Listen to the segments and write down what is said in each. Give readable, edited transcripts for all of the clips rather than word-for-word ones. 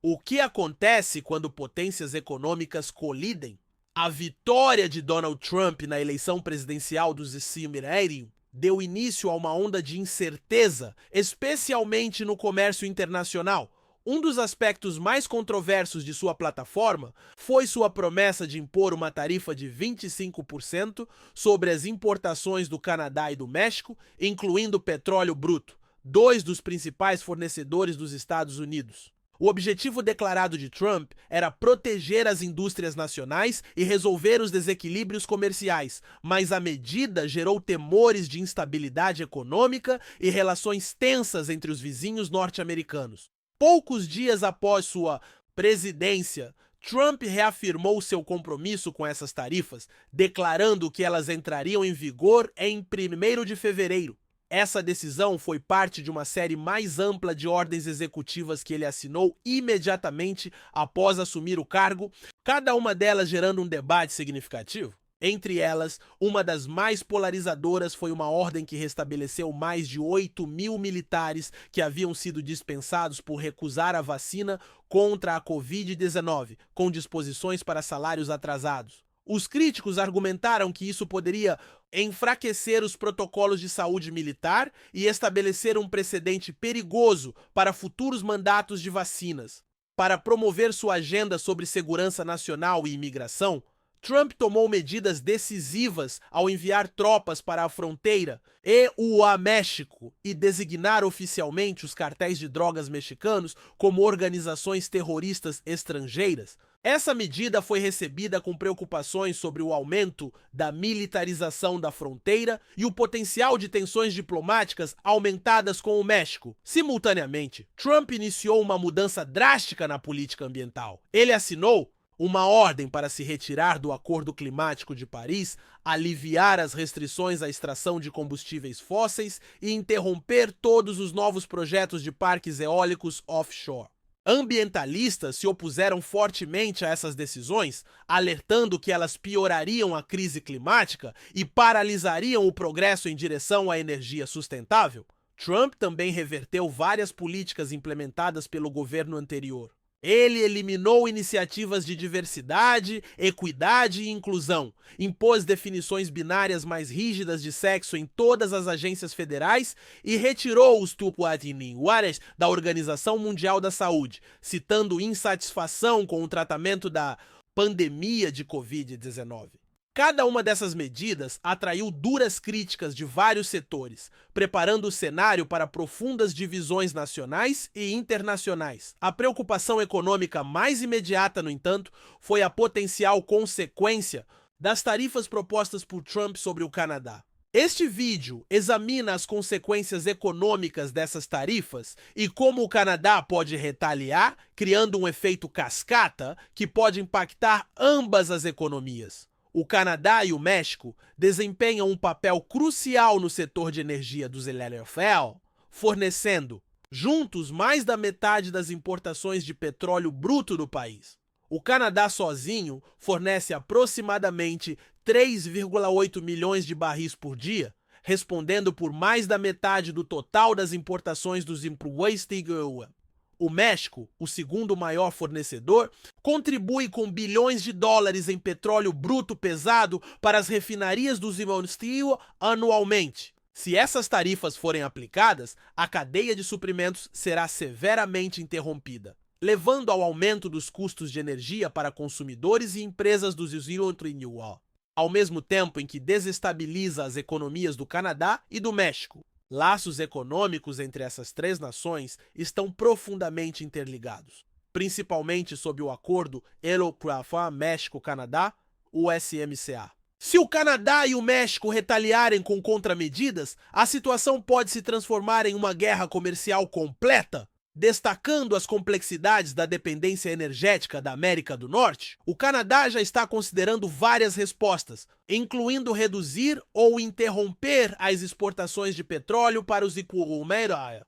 O que acontece quando potências econômicas colidem? A vitória de Donald Trump na eleição presidencial dos Estados Unidos deu início a uma onda de incerteza, especialmente no comércio internacional. Um dos aspectos mais controversos de sua plataforma foi sua promessa de impor uma tarifa de 25% sobre as importações do Canadá e do México, incluindo petróleo bruto, dois dos principais fornecedores dos Estados Unidos. O objetivo declarado de Trump era proteger as indústrias nacionais e resolver os desequilíbrios comerciais, mas a medida gerou temores de instabilidade econômica e relações tensas entre os vizinhos norte-americanos. Poucos dias após sua presidência, Trump reafirmou seu compromisso com essas tarifas, declarando que elas entrariam em vigor em 1º de fevereiro. Essa decisão foi parte de uma série mais ampla de ordens executivas que ele assinou imediatamente após assumir o cargo, cada uma delas gerando um debate significativo. Entre elas, uma das mais polarizadoras foi uma ordem que restabeleceu mais de 8.000 militares que haviam sido dispensados por recusar a vacina contra a Covid-19, com disposições para salários atrasados. Os críticos argumentaram que isso poderia enfraquecer os protocolos de saúde militar e estabelecer um precedente perigoso para futuros mandatos de vacinas. Para promover sua agenda sobre segurança nacional e imigração, Trump tomou medidas decisivas ao enviar tropas para a fronteira e o México e designar oficialmente os cartéis de drogas mexicanos como organizações terroristas estrangeiras. Essa medida foi recebida com preocupações sobre o aumento da militarização da fronteira e o potencial de tensões diplomáticas aumentadas com o México. Simultaneamente, Trump iniciou uma mudança drástica na política ambiental. Ele assinou uma ordem para se retirar do Acordo Climático de Paris, aliviar as restrições à extração de combustíveis fósseis e interromper todos os novos projetos de parques eólicos offshore. Ambientalistas se opuseram fortemente a essas decisões, alertando que elas piorariam a crise climática e paralisariam o progresso em direção à energia sustentável. Trump também reverteu várias políticas implementadas pelo governo anterior. Ele eliminou iniciativas de diversidade, equidade e inclusão, impôs definições binárias mais rígidas de sexo em todas as agências federais e retirou os tupuatininguares da Organização Mundial da Saúde, citando insatisfação com o tratamento da pandemia de Covid-19. Cada uma dessas medidas atraiu duras críticas de vários setores, preparando o cenário para profundas divisões nacionais e internacionais. A preocupação econômica mais imediata, no entanto, foi a potencial consequência das tarifas propostas por Trump sobre o Canadá. Este vídeo examina as consequências econômicas dessas tarifas e como o Canadá pode retaliar, criando um efeito cascata que pode impactar ambas as economias. O Canadá e o México desempenham um papel crucial no setor de energia dos LLFL, fornecendo, juntos, mais da metade das importações de petróleo bruto do país. O Canadá sozinho fornece aproximadamente 3,8 milhões de barris por dia, respondendo por mais da metade do total das importações dos Impuestos. O México, o segundo maior fornecedor, contribui com bilhões de dólares em petróleo bruto pesado para as refinarias dos Estados Unidos anualmente. Se essas tarifas forem aplicadas, a cadeia de suprimentos será severamente interrompida, levando ao aumento dos custos de energia para consumidores e empresas dos Estados Unidos, ao mesmo tempo em que desestabiliza as economias do Canadá e do México. Laços econômicos entre essas três nações estão profundamente interligados, principalmente sob o acordo México-Canadá, o USMCA. Se o Canadá e o México retaliarem com contramedidas, a situação pode se transformar em uma guerra comercial completa. Destacando as complexidades da dependência energética da América do Norte, o Canadá já está considerando várias respostas, incluindo reduzir ou interromper as exportações de petróleo para os Estados.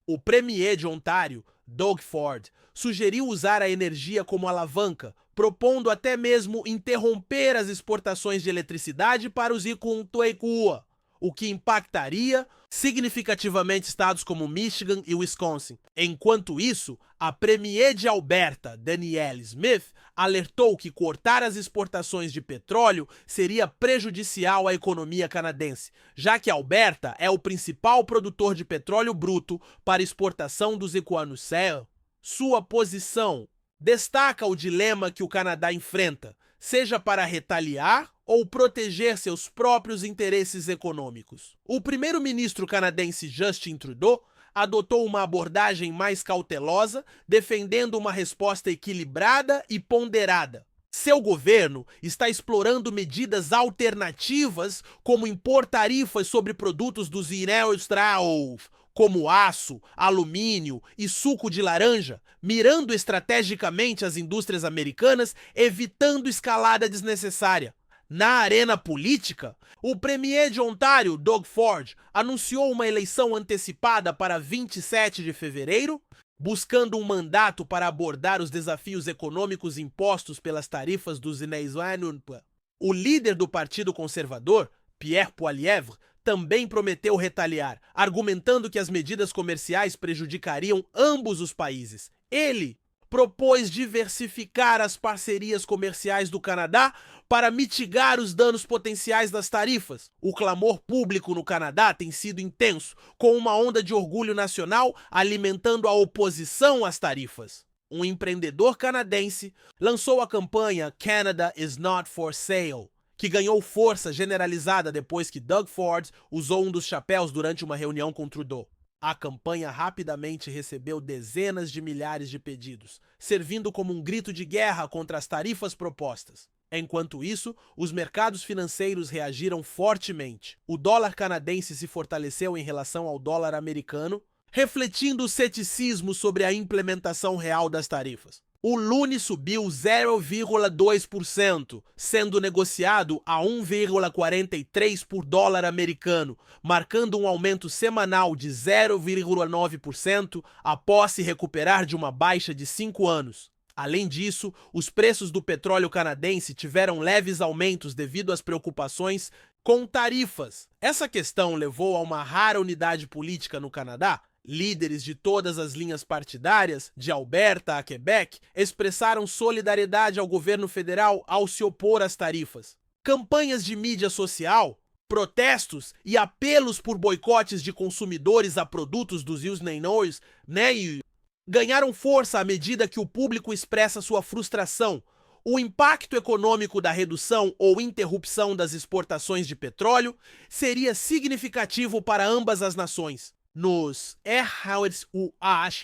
O premier de Ontário, Doug Ford, sugeriu usar a energia como alavanca, propondo até mesmo interromper as exportações de eletricidade para os Estados. o que impactaria significativamente estados como Michigan e Wisconsin. Enquanto isso, a premier de Alberta, Danielle Smith, alertou que cortar as exportações de petróleo seria prejudicial à economia canadense, já que Alberta é o principal produtor de petróleo bruto para exportação dos Equinus Shale. Sua posição destaca o dilema que o Canadá enfrenta, seja para retaliar ou proteger seus próprios interesses econômicos. O primeiro-ministro canadense Justin Trudeau adotou uma abordagem mais cautelosa, defendendo uma resposta equilibrada e ponderada. Seu governo está explorando medidas alternativas, como impor tarifas sobre produtos dos industriais, como aço, alumínio e suco de laranja, mirando estrategicamente as indústrias americanas, evitando escalada desnecessária. Na arena política, o premier de Ontário, Doug Ford, anunciou uma eleição antecipada para 27 de fevereiro, buscando um mandato para abordar os desafios econômicos impostos pelas tarifas dos industriais. O líder do Partido Conservador, Pierre Poilievre, também prometeu retaliar, argumentando que as medidas comerciais prejudicariam ambos os países. Ele propôs diversificar as parcerias comerciais do Canadá para mitigar os danos potenciais das tarifas. O clamor público no Canadá tem sido intenso, com uma onda de orgulho nacional alimentando a oposição às tarifas. Um empreendedor canadense lançou a campanha Canada is not for sale, que ganhou força generalizada depois que Doug Ford usou um dos chapéus durante uma reunião com Trudeau. A campanha rapidamente recebeu dezenas de milhares de pedidos, servindo como um grito de guerra contra as tarifas propostas. Enquanto isso, os mercados financeiros reagiram fortemente. O dólar canadense se fortaleceu em relação ao dólar americano, refletindo o ceticismo sobre a implementação real das tarifas. O lune subiu 0,2%, sendo negociado a 1,43 por dólar americano, marcando um aumento semanal de 0,9% após se recuperar de uma baixa de 5 anos. Além disso, os preços do petróleo canadense tiveram leves aumentos devido às preocupações com tarifas. Essa questão levou a uma rara unidade política no Canadá. Líderes de todas as linhas partidárias, de Alberta a Quebec, expressaram solidariedade ao governo federal ao se opor às tarifas. Campanhas de mídia social, protestos e apelos por boicotes de consumidores a produtos dos industriais, ganharam força à medida que o público expressa sua frustração. O impacto econômico da redução ou interrupção das exportações de petróleo seria significativo para ambas as nações.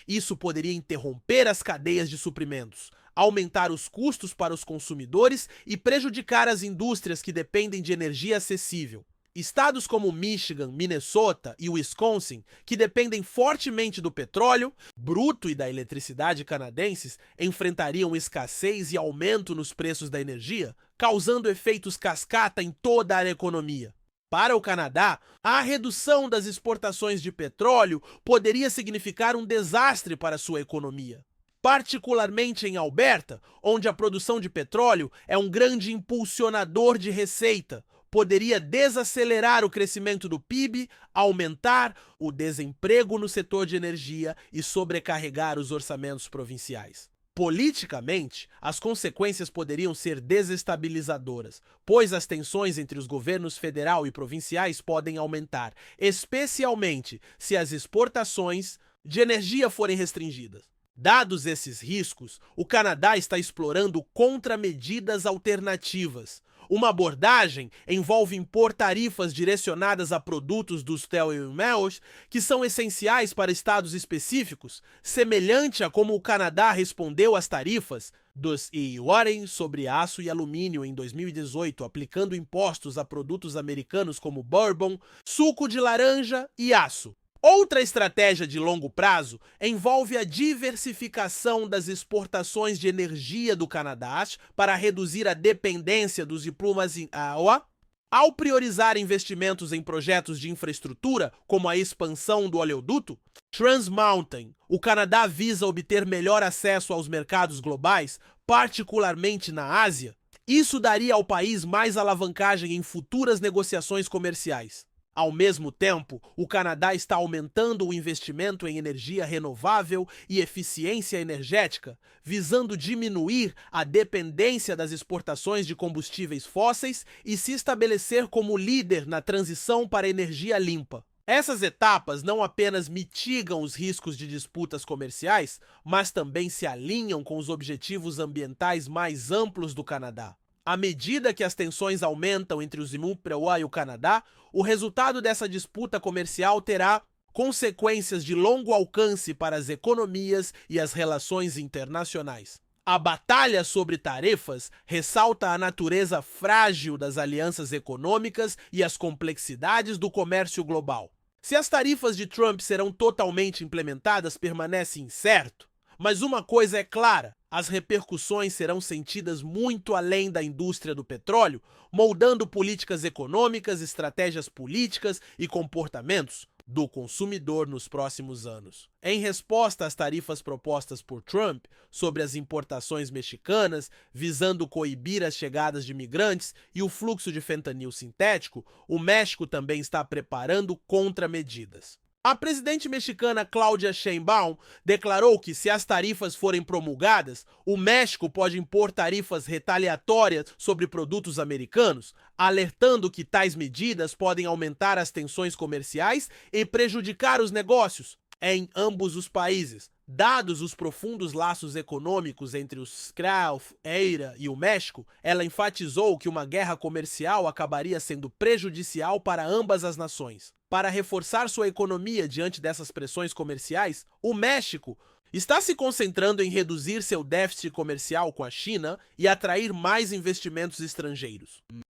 Isso poderia interromper as cadeias de suprimentos, aumentar os custos para os consumidores e prejudicar as indústrias que dependem de energia acessível. Estados como Michigan, Minnesota e Wisconsin, que dependem fortemente do petróleo bruto e da eletricidade canadenses, enfrentariam escassez e aumento nos preços da energia, causando efeitos cascata em toda a economia. Para o Canadá, a redução das exportações de petróleo poderia significar um desastre para sua economia. Particularmente em Alberta, onde a produção de petróleo é um grande impulsionador de receita, poderia desacelerar o crescimento do PIB, aumentar o desemprego no setor de energia e sobrecarregar os orçamentos provinciais. Politicamente, as consequências poderiam ser desestabilizadoras, pois as tensões entre os governos federal e provinciais podem aumentar, especialmente se as exportações de energia forem restringidas. Dados esses riscos, o Canadá está explorando contramedidas alternativas. Uma abordagem envolve impor tarifas direcionadas a produtos dos industriais que são essenciais para estados específicos, semelhante a como o Canadá respondeu às tarifas dos IRA sobre aço e alumínio em 2018, aplicando impostos a produtos americanos como bourbon, suco de laranja e aço. Outra estratégia de longo prazo envolve a diversificação das exportações de energia do Canadá para reduzir a dependência dos diplomas em água. Ao priorizar investimentos em projetos de infraestrutura, como a expansão do oleoduto Trans Mountain, o Canadá visa obter melhor acesso aos mercados globais, particularmente na Ásia. Isso daria ao país mais alavancagem em futuras negociações comerciais. Ao mesmo tempo, o Canadá está aumentando o investimento em energia renovável e eficiência energética, visando diminuir a dependência das exportações de combustíveis fósseis e se estabelecer como líder na transição para energia limpa. Essas etapas não apenas mitigam os riscos de disputas comerciais, mas também se alinham com os objetivos ambientais mais amplos do Canadá. À medida que as tensões aumentam entre os Imuprewa e o Canadá, o resultado dessa disputa comercial terá consequências de longo alcance para as economias e as relações internacionais. A batalha sobre tarifas ressalta a natureza frágil das alianças econômicas e as complexidades do comércio global. Se as tarifas de Trump serão totalmente implementadas, permanece incerto. Mas uma coisa é clara: as repercussões serão sentidas muito além da indústria do petróleo, moldando políticas econômicas, estratégias políticas e comportamentos do consumidor nos próximos anos. Em resposta às tarifas propostas por Trump sobre as importações mexicanas, visando coibir as chegadas de imigrantes e o fluxo de fentanil sintético, o México também está preparando contramedidas. A presidente mexicana Claudia Sheinbaum declarou que, se as tarifas forem promulgadas, o México pode impor tarifas retaliatórias sobre produtos americanos, alertando que tais medidas podem aumentar as tensões comerciais e prejudicar os negócios em ambos os países. Dados os profundos laços econômicos entre os CRAF, EIRA e o México, ela enfatizou que uma guerra comercial acabaria sendo prejudicial para ambas as nações. Para reforçar sua economia diante dessas pressões comerciais, o México está se concentrando em reduzir seu déficit comercial com a China e atrair mais investimentos estrangeiros.